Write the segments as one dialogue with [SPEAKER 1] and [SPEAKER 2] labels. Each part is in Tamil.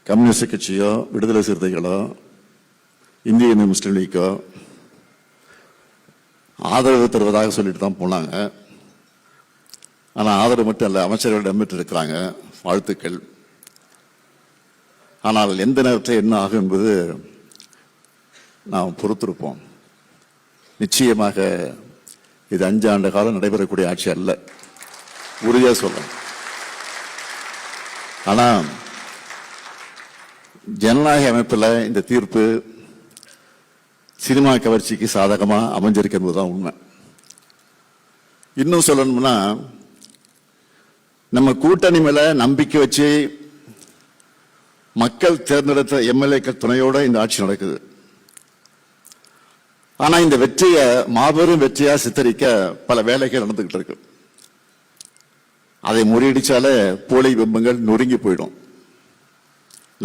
[SPEAKER 1] கம்யூனிஸ்ட் கட்சியோ விடுதலை சிறுத்தைகளோ இந்திய யூனியன் முஸ்லீம் லீக்கோ ஆதரவு தருவதாக சொல்லிட்டு தான் போனாங்க. ஆனால் ஆதரவு மட்டும் இல்லை, அமைச்சர்களிடம் பெற்று இருக்கிறாங்க, வாழ்த்துக்கள். ஆனால் எந்த நேரத்தில் என்ன ஆகும் என்பது நாம் பொறுத்திருப்போம். நிச்சயமாக இது 5 ஆண்டு காலம் நடைபெறக்கூடிய ஆட்சி அல்ல, உறுதியாக சொல்ல. ஆனால் ஜனநாயக அமைப்பில் இந்த தீர்ப்பு சினிமா கவர்ச்சிக்கு சாதகமாக அமைஞ்சிருக்கு என்பதுதான் உண்மை. இன்னும் சொல்லணும்னா, நம்ம கூட்டணி மேல நம்பிக்கை வச்சு மக்கள் தேர்ந்தெடுத்த எம்எல்ஏக்கள் துணையோட இந்த ஆட்சி நடக்குது. ஆனா இந்த வெற்றியை மாபெரும் வெற்றியா சித்தரிக்க பல வேலைகள் நடந்துகிட்டு இருக்கு. அதை முறியடிச்சாலே போலி பிம்பங்கள் நொறுங்கி போயிடும்.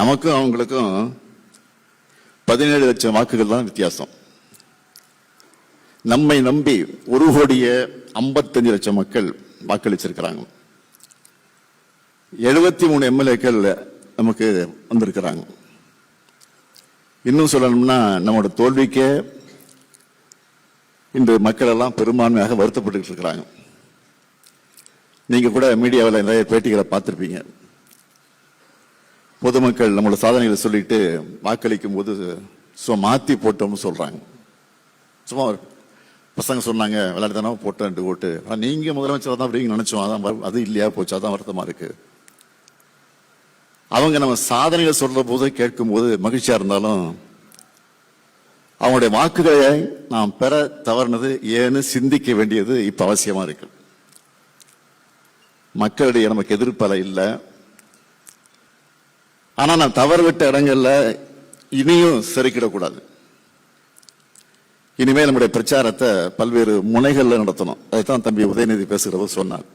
[SPEAKER 1] நமக்கும் அவங்களுக்கும் 17 லட்சம் வாக்குகள் தான் வித்தியாசம். நம்மை நம்பி 1,55 லட்சம் மக்கள் வாக்களிச்சிருக்கிறாங்க. 73 எம்எல்ஏக்கள் நமக்கு வந்திருக்கிறாங்க. இன்னும் சொல்லணும்னா, நம்மளோட தோல்விக்கே இன்று மக்கள் எல்லாம் பெரும்பான்மையாக வருத்தப்பட்டு இருக்கிறாங்க. நீங்க கூட மீடியாவில் நிறைய பேட்டிகளை பார்த்திருப்பீங்க. பொதுமக்கள் நம்மளோட சாதனைகளை சொல்லிட்டு வாக்களிக்கும் போது மாத்தி போட்டோம்னு சொல்றாங்க. சும்மா பசங்க சொன்னாங்க, விளையாட்டுதானே போட்டேன் ஓட்டு, நீங்க முதலமைச்சர் தான் அப்படிங்க நினைச்சோம், அதான் அது இல்லையா போச்சு, அதான் வருத்தமா இருக்கு. அவங்க நம்ம சாதனைகளை சொல்ற போது கேட்கும் போது மகிழ்ச்சியா இருந்தாலும், அவங்களுடைய வாக்குகளை நாம் பெற தவறுனது ஏன்னு சிந்திக்க வேண்டியது இப்ப அவசியமா இருக்கு. மக்களுடைய நமக்கு எதிர்ப்பலை இல்லை. ஆனா நான் தவறு விட்ட இடங்கள்ல இனியும் செருக்கிடக்கூடாது. இனிமேல் நம்முடைய பிரச்சாரத்தை பல்வேறு முனைகள்ல நடத்தணும். அதைத்தான் தம்பி உதயநிதி பேசுகிறவர் சொன்னார்.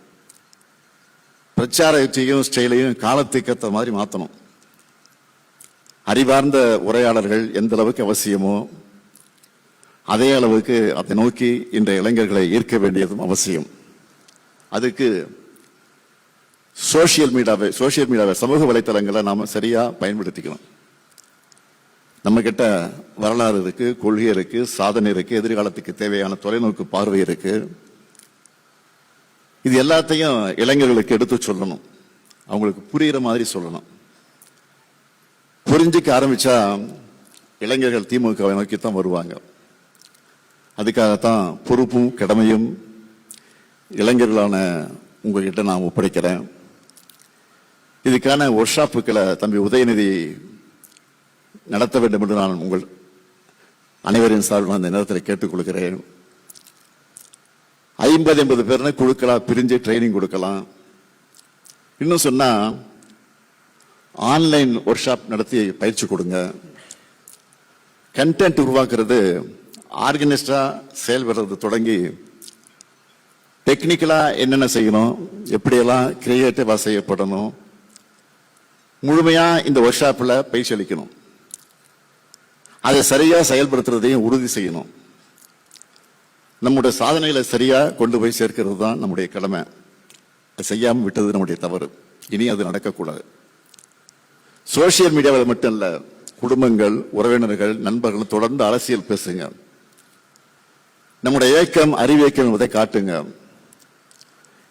[SPEAKER 1] பிரச்சாரத்தையும் ஸ்டைலையும் காலத்துக்கேற்ற மாதிரி மாற்றணும். அறிவார்ந்த உரையாடல்கள் எந்த அளவுக்கு அவசியமோ அதே அளவுக்கு அதை நோக்கி இன்றைய இளைஞர்களை ஈர்க்க வேண்டியதும் அவசியம். அதுக்கு சோசியல் மீடியாவை சமூக வலைத்தளங்களை நாம சரியா பயன்படுத்திக்கணும். நம்ம கிட்ட வரலாறு இருக்கு, கொள்கை இருக்கு, சாதனை இருக்கு, எதிர்காலத்துக்கு தேவையான தொலைநோக்கு பார்வை இருக்கு. இது எல்லாத்தையும் இளைஞர்களுக்கு எடுத்து சொல்லணும், அவங்களுக்கு புரிகிற மாதிரி சொல்லணும். புரிஞ்சுக்க ஆரம்பிச்சா இளைஞர்கள் திமுகவை நோக்கித்தான் வருவாங்க. அதுக்காகத்தான் பொறுப்பும் கடமையும் இளைஞர்களான உங்ககிட்ட நான் ஒப்படைக்கிறேன். இதுக்கான ஒர்க் ஷாப்புகளை தம்பி உதயநிதி நடத்த வேண்டும் என்று நான் உங்கள் அனைவரின் சார்பில் அந்த நேரத்தில் கேட்டுக்கொள்கிறேன். 50-80 பேர்னு குழுக்களா பிரிஞ்சு ட்ரைனிங் கொடுக்கலாம். இன்னும் சொன்னா ஆன்லைன் ஒர்க் ஷாப் நடத்தி பயிற்சி கொடுங்க. கண்டென்ட் உருவாக்குறது ஆர்கனைஸ்டா செயல்படுறது தொடங்கி டெக்னிக்கலா என்னென்ன செய்யணும், எப்படியெல்லாம் கிரியேட்டிவா செய்யப்படணும், முழுமையா இந்த ஒர்க் ஷாப்ல பயிற்சி அளிக்கணும். அதை சரியா செயல்படுத்துறதையும் உறுதி செய்யணும். நம்முடைய சாதனைகளை சரியா கொண்டு போய் சேர்க்கிறது தான் நம்முடைய கடமை. அதை செய்யாமல் விட்டது நம்முடைய தவறு. இனி அது நடக்கக்கூடாது. சோசியல் மீடியாவில் மட்டும் இல்ல, குடும்பங்கள், உறவினர்கள், நண்பர்கள் தொடர்ந்து அரசியல் பேசுங்க. நம்முடைய இயக்கம் அறிவியக்கம் என்பதை காட்டுங்க.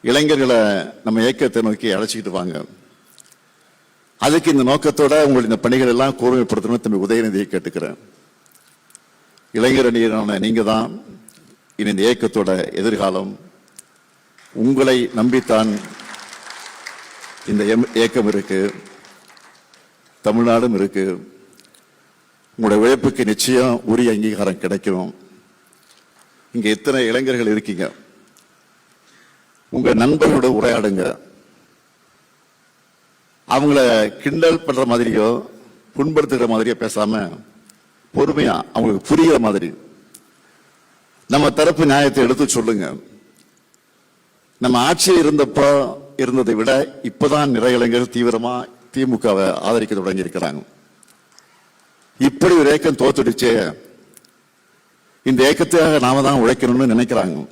[SPEAKER 1] இளைஞர்களை நம்ம இயக்கத்தை நோக்கி அழைச்சிக்கிட்டு வாங்க. அதுக்கு இந்த நோக்கத்தோட உங்களுடைய இந்த பணிகள் எல்லாம் கூர்மைப்படுத்தணும் தம்பி உதயநிதியை கேட்டுக்கிறேன். இளைஞர் அணியினரான நீங்க தான் இனி இந்த இயக்கத்தோட எதிர்காலம். உங்களை நம்பித்தான் இந்த இயக்கம் இருக்கு, தமிழ்நாடும் இருக்கு. உங்களுடைய உழைப்புக்கு நிச்சயம் உரிய அங்கீகாரம் கிடைக்கும். இங்க எத்தனை இளைஞர்கள் இருக்கீங்க, உங்க நண்பர்களோட உரையாடுங்க. அவங்கள கிண்டல் பண்ற மாதிரியோ புண்படுத்துகிற மாதிரியோ பேசாம பொறுமையா அவங்களுக்கு புரிகிற மாதிரி நம்ம தரப்பு நியாயத்தை எடுத்து சொல்லுங்க. நம்ம ஆட்சி இருந்தப்போ இருந்ததை விட இப்பதான் நிறைய இளைஞர்கள் தீவிரமா திமுகவை ஆதரிக்க தொடங்கி இருக்கிறாங்க. இப்படி ஒரு இயக்கம் தோத்துடுச்சு, இந்த இயக்கத்துக்காக நாம தான் உழைக்கணும்னு நினைக்கிறாங்க.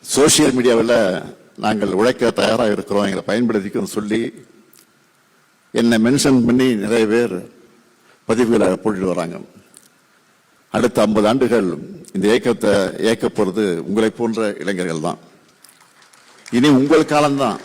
[SPEAKER 1] சோசியல் மீடியாவில் நாங்கள் உழைக்க தயாராக இருக்கிறோம், எங்களை பயன்படுத்திக்கணும் சொல்லி என்னை மென்ஷன் பண்ணி நிறைய பேர் பதிவுகளை போட்டுட்டு வராங்க. அடுத்த 50 ஆண்டுகள் இந்த இயக்கத்தை இயக்க போறது உங்களை போன்ற இளைஞர்கள் தான். இனி உங்கள் காலம்தான்.